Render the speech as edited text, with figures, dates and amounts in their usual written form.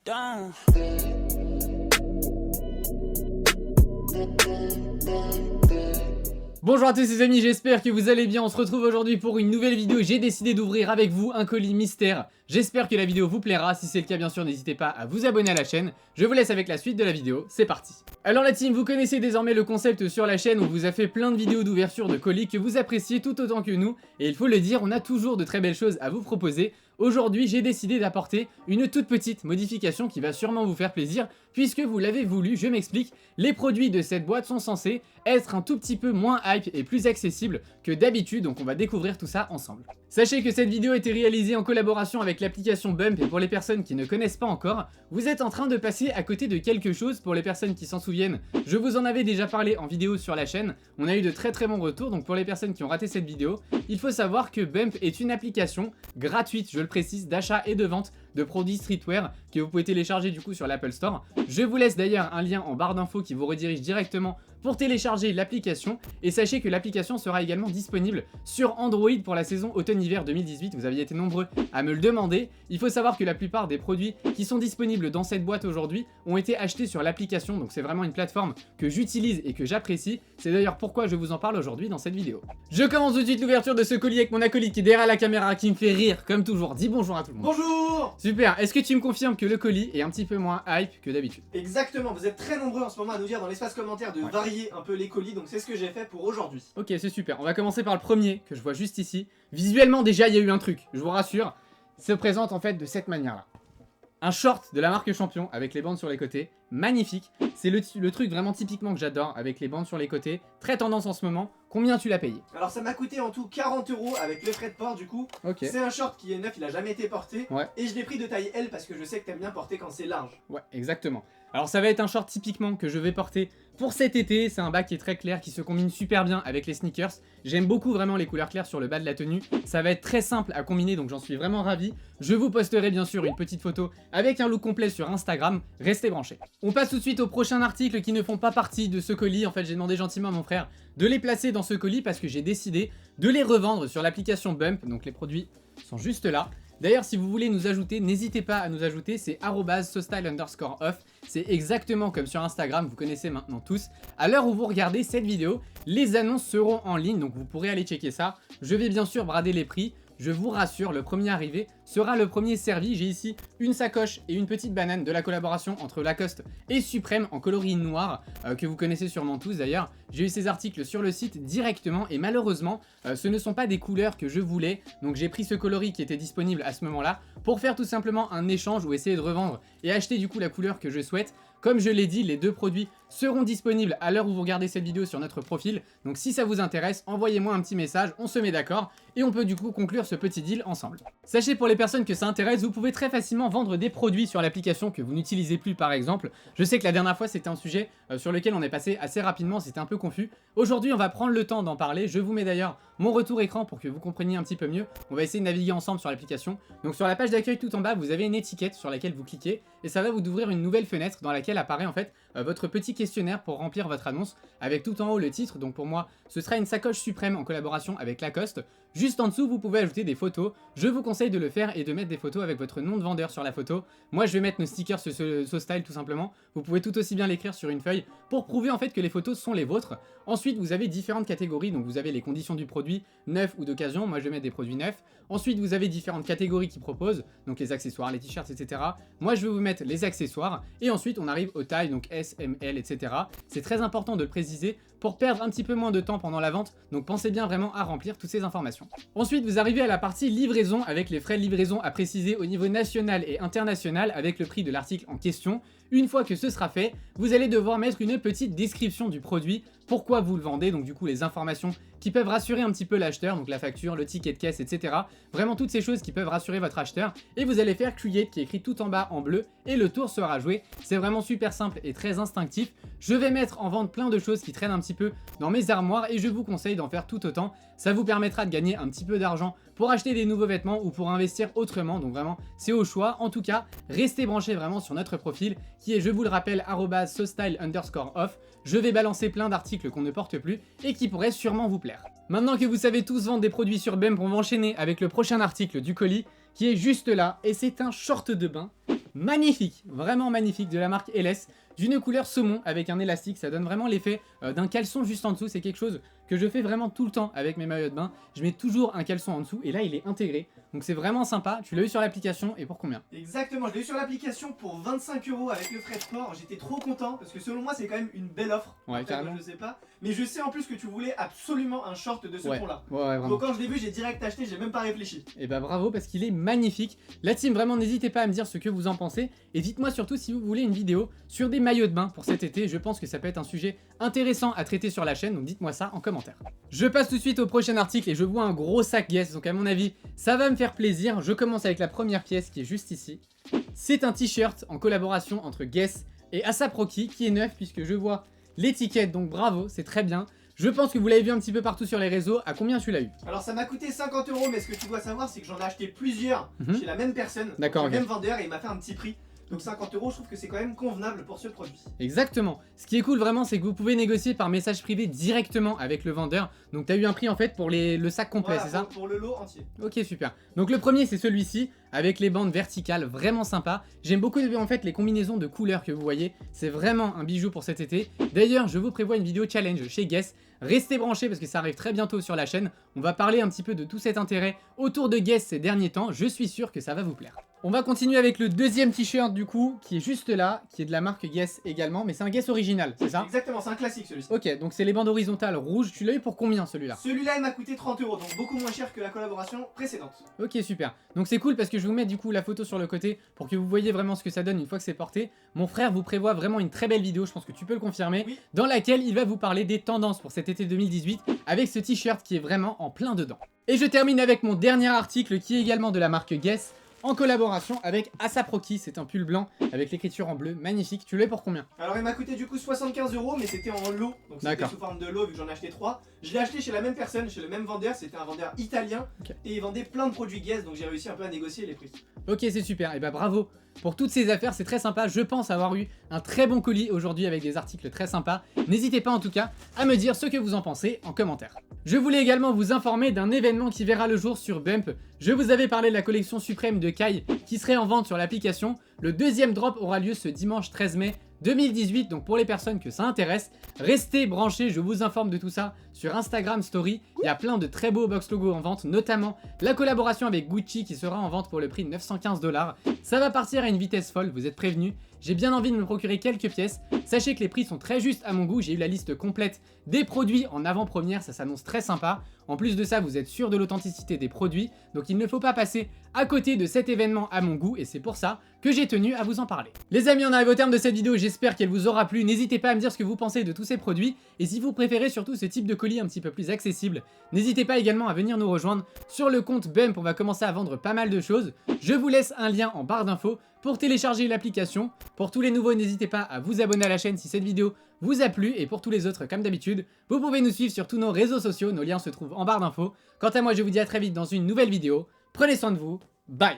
down. Bonjour à tous les amis, j'espère que vous allez bien. On se retrouve aujourd'hui pour une nouvelle vidéo. J'ai décidé d'ouvrir avec vous un colis mystère. J'espère que la vidéo vous plaira. Si c'est le cas, bien sûr, n'hésitez pas à vous abonner à la chaîne. Je vous laisse avec la suite de la vidéo. C'est parti. Alors la team, vous connaissez désormais le concept sur la chaîne. On vous a fait plein de vidéos d'ouverture de colis que vous appréciez tout autant que nous. Et il faut le dire, on a toujours de très belles choses à vous proposer. Aujourd'hui, j'ai décidé d'apporter une toute petite modification qui va sûrement vous faire plaisir, puisque vous l'avez voulu. Je m'explique, les produits de cette boîte sont censés être un tout petit peu moins hype et plus accessibles que d'habitude, donc on va découvrir tout ça ensemble. Sachez que cette vidéo a été réalisée en collaboration avec l'application Bump, et pour les personnes qui ne connaissent pas encore, vous êtes en train de passer à côté de quelque chose. Pour les personnes qui s'en souviennent, je vous en avais déjà parlé en vidéo sur la chaîne, on a eu de très bons retours, donc pour les personnes qui ont raté cette vidéo, il faut savoir que Bump est une application gratuite, je le précise, d'achat et de vente de produits streetwear que vous pouvez télécharger du coup sur l'Apple Store. Je vous laisse d'ailleurs un lien en barre d'infos qui vous redirige directement pour télécharger l'application, et sachez que l'application sera également disponible sur Android pour la saison automne-hiver 2018. Vous aviez été nombreux à me le demander. Il faut savoir que la plupart des produits qui sont disponibles dans cette boîte aujourd'hui ont été achetés sur l'application, donc c'est vraiment une plateforme que j'utilise et que j'apprécie. C'est d'ailleurs pourquoi je vous en parle aujourd'hui dans cette vidéo. Je commence tout de suite l'ouverture de ce colis avec mon acolyte qui est derrière la caméra, qui me fait rire comme toujours. Dis bonjour à tout le monde. Bonjour! Super, est-ce que tu me confirmes que le colis est un petit peu moins hype que d'habitude? Exactement, vous êtes très nombreux en ce moment à nous dire dans l'espace commentaire de varier un peu les colis, donc c'est ce que j'ai fait pour aujourd'hui. Ok, c'est super. On va commencer par le premier que je vois juste ici. Visuellement, déjà, il y a eu un truc, je vous rassure. Il se présente en fait de cette manière-là. Un short de la marque Champion avec les bandes sur les côtés. Magnifique. C'est le truc vraiment typiquement que j'adore avec les bandes sur les côtés. Très tendance en ce moment. Combien tu l'as payé? Alors ça m'a coûté en tout 40 € avec le frais de port du coup. Ok. C'est un short qui est neuf, il a jamais été porté. Ouais. Et je l'ai pris de taille L parce que je sais que t'aimes bien porter quand c'est large. Ouais, exactement. Alors ça va être un short typiquement que je vais porter pour cet été. C'est un bas qui est très clair, qui se combine super bien avec les sneakers. J'aime beaucoup vraiment les couleurs claires sur le bas de la tenue. Ça va être très simple à combiner, donc j'en suis vraiment ravi. Je vous posterai bien sûr une petite photo avec un look complet sur Instagram. Restez branchés. On passe tout de suite aux prochains articles qui ne font pas partie de ce colis. En fait, j'ai demandé gentiment à mon frère de les placer dans ce colis parce que j'ai décidé de les revendre sur l'application Bump. Donc les produits sont juste là. D'ailleurs, si vous voulez nous ajouter, n'hésitez pas à nous ajouter, c'est @sostyle_off. C'est exactement comme sur Instagram, vous connaissez maintenant tous. À l'heure où vous regardez cette vidéo, les annonces seront en ligne, donc vous pourrez aller checker ça. Je vais bien sûr brader les prix. Je vous rassure, le premier arrivé sera le premier servi. J'ai ici une sacoche et une petite banane de la collaboration entre Lacoste et Suprême en coloris noir, que vous connaissez sûrement tous d'ailleurs. J'ai eu ces articles sur le site directement et malheureusement, ce ne sont pas des couleurs que je voulais. Donc j'ai pris ce coloris qui était disponible à ce moment-là pour faire tout simplement un échange ou essayer de revendre et acheter du coup la couleur que je souhaite. Comme je l'ai dit, les deux produits seront disponibles à l'heure où vous regardez cette vidéo sur notre profil. Donc si ça vous intéresse, envoyez-moi un petit message, on se met d'accord et on peut du coup conclure ce petit deal ensemble. Sachez pour les personnes que ça intéresse, vous pouvez très facilement vendre des produits sur l'application que vous n'utilisez plus par exemple. Je sais que la dernière fois c'était un sujet sur lequel on est passé assez rapidement, c'était un peu confus. Aujourd'hui on va prendre le temps d'en parler, je vous mets d'ailleurs mon retour écran pour que vous compreniez un petit peu mieux. On va essayer de naviguer ensemble sur l'application. Donc sur la page d'accueil tout en bas, vous avez une étiquette sur laquelle vous cliquez et ça va vous ouvrir une nouvelle fenêtre dans laquelle apparaît en fait votre petit questionnaire pour remplir votre annonce avec tout en haut le titre. Donc pour moi ce sera une sacoche Suprême en collaboration avec Lacoste. Juste en dessous vous pouvez ajouter des photos, je vous conseille de le faire et de mettre des photos avec votre nom de vendeur sur la photo. Moi je vais mettre nos stickers SoStyle tout simplement, vous pouvez tout aussi bien l'écrire sur une feuille pour prouver en fait que les photos sont les vôtres. Ensuite vous avez différentes catégories, donc vous avez les conditions du produit, neuf ou d'occasion, moi je vais mettre des produits neufs. Ensuite vous avez différentes catégories qui proposent, donc les accessoires, les t-shirts, etc. Moi je vais vous mettre les accessoires et ensuite on arrive aux tailles, donc S, M, L, etc. C'est très important de le préciser pour perdre un petit peu moins de temps pendant la vente, donc pensez bien vraiment à remplir toutes ces informations. Ensuite vous arrivez à la partie livraison avec les frais de livraison à préciser au niveau national et international avec le prix de l'article en question. Une fois que ce sera fait, vous allez devoir mettre une petite description du produit, pourquoi vous le vendez, donc du coup les informations qui peuvent rassurer un petit peu l'acheteur, donc la facture, le ticket de caisse, etc. Vraiment toutes ces choses qui peuvent rassurer votre acheteur, et vous allez faire Create qui est écrit tout en bas en bleu, et le tour sera joué. C'est vraiment super simple et très instinctif. Je vais mettre en vente plein de choses qui traînent un petit peu dans mes armoires, et je vous conseille d'en faire tout autant. Ça vous permettra de gagner un petit peu d'argent pour acheter des nouveaux vêtements ou pour investir autrement, donc vraiment c'est au choix. En tout cas, restez branchés vraiment sur notre profil qui est, je vous le rappelle, @sostyle_off. Je vais balancer plein d'articles qu'on ne porte plus et qui pourraient sûrement vous plaire. Maintenant que vous savez tous vendre des produits sur Bump, on va enchaîner avec le prochain article du colis qui est juste là, et c'est un short de bain magnifique, vraiment magnifique, de la marque LS, d'une couleur saumon avec un élastique. Ça donne vraiment l'effet d'un caleçon juste en dessous. C'est quelque chose que je fais vraiment tout le temps avec mes maillots de bain. Je mets toujours un caleçon en dessous et là il est intégré. Donc c'est vraiment sympa. Tu l'as eu sur l'application et pour combien? Exactement, je l'ai eu sur l'application pour 25 € avec le frais de port. J'étais trop content parce que selon moi c'est quand même une belle offre. Ouais, Après, carrément. moi, je sais pas. Mais je sais en plus que tu voulais absolument un short de ce Ouais. ton-là. Ouais, vraiment. Donc quand je l'ai vu, j'ai direct acheté, j'ai même pas réfléchi. Et bah bravo parce qu'il est magnifique. La team, vraiment n'hésitez pas à me dire ce que vous en pensez. Et dites-moi surtout si vous voulez une vidéo sur des maillots de bain pour cet été. Je pense que ça peut être un sujet intéressant à traiter sur la chaîne, donc dites-moi ça en commentaire. Je passe tout de suite au prochain article et je vois un gros sac Guess, donc à mon avis ça va me faire plaisir. Je commence avec la première pièce qui est juste ici. C'est un t-shirt en collaboration entre Guess et ASAP Rocky qui est neuf puisque je vois l'étiquette, donc bravo, c'est très bien. Je pense que vous l'avez vu un petit peu partout sur les réseaux. À combien tu l'as eu? Alors ça m'a coûté 50 €, mais ce que tu dois savoir c'est que j'en ai acheté plusieurs chez la même personne, D'accord, chez le ok. même vendeur, et il m'a fait un petit prix. Donc 50 €, je trouve que c'est quand même convenable pour ce produit. Exactement. Ce qui est cool vraiment, c'est que vous pouvez négocier par message privé directement avec le vendeur. Donc tu as eu un prix en fait pour le sac complet, Voilà, c'est ça? pour le lot entier. Ok, super. Donc le premier c'est celui-ci avec les bandes verticales, vraiment sympa. J'aime beaucoup en fait les combinaisons de couleurs que vous voyez. C'est vraiment un bijou pour cet été. D'ailleurs, je vous prévois une vidéo challenge chez Guess. Restez branchés parce que ça arrive très bientôt sur la chaîne. On va parler un petit peu de tout cet intérêt autour de Guess ces derniers temps. Je suis sûr que ça va vous plaire. On va continuer avec le deuxième t-shirt du coup, qui est juste là, qui est de la marque Guess également, mais c'est un Guess original, c'est ça? Exactement, c'est un classique celui-ci. Ok, donc c'est les bandes horizontales rouges. Tu l'as eu pour combien celui-là? Celui-là il m'a coûté 30 €, donc beaucoup moins cher que la collaboration précédente. Ok, super. Donc c'est cool parce que je vais vous mettre du coup la photo sur le côté pour que vous voyez vraiment ce que ça donne une fois que c'est porté. Mon frère vous prévoit vraiment une très belle vidéo, je pense que tu peux le confirmer, Oui. dans laquelle il va vous parler des tendances pour cet été 2018 avec ce t-shirt qui est vraiment en plein dedans. Et je termine avec mon dernier article qui est également de la marque Guess, en collaboration avec ASAP Rocky. C'est un pull blanc avec l'écriture en bleu, magnifique. Tu l'as pour combien? Alors il m'a coûté du coup 75 €, mais c'était en lot, donc c'était D'accord. sous forme de lot vu que j'en ai acheté 3. Je l'ai acheté chez la même personne, chez le même vendeur, c'était un vendeur italien, Ok. et il vendait plein de produits Guess, donc j'ai réussi un peu à négocier les prix. Ok, c'est super, et bah bravo pour toutes ces affaires, c'est très sympa. Je pense avoir eu un très bon colis aujourd'hui avec des articles très sympas. N'hésitez pas en tout cas à me dire ce que vous en pensez en commentaire. Je voulais également vous informer d'un événement qui verra le jour sur Bump. Je vous avais parlé de la collection suprême de Kai qui serait en vente sur l'application. Le deuxième drop aura lieu ce dimanche 13 mai 2018, donc pour les personnes que ça intéresse, restez branchés, je vous informe de tout ça sur Instagram Story. Il y a plein de très beaux box logos en vente, notamment la collaboration avec Gucci qui sera en vente pour le prix de 915 $. Ça va partir à une vitesse folle, vous êtes prévenus. J'ai bien envie de me procurer quelques pièces. Sachez que les prix sont très justes à mon goût, j'ai eu la liste complète des produits en avant-première, ça s'annonce très sympa. En plus de ça, vous êtes sûr de l'authenticité des produits, donc il ne faut pas passer à côté de cet événement à mon goût, et c'est pour ça que j'ai tenu à vous en parler. Les amis, on arrive au terme de cette vidéo, j'espère qu'elle vous aura plu. N'hésitez pas à me dire ce que vous pensez de tous ces produits, et si vous préférez surtout ce type de colis un petit peu plus accessible, n'hésitez pas également à venir nous rejoindre sur le compte Bump, on va commencer à vendre pas mal de choses. Je vous laisse un lien en barre d'infos pour télécharger l'application. Pour tous les nouveaux, n'hésitez pas à vous abonner à la chaîne si cette vidéo vous a plu, et pour tous les autres, comme d'habitude, vous pouvez nous suivre sur tous nos réseaux sociaux, nos liens se trouvent en barre d'infos. Quant à moi, je vous dis à très vite dans une nouvelle vidéo. Prenez soin de vous, bye!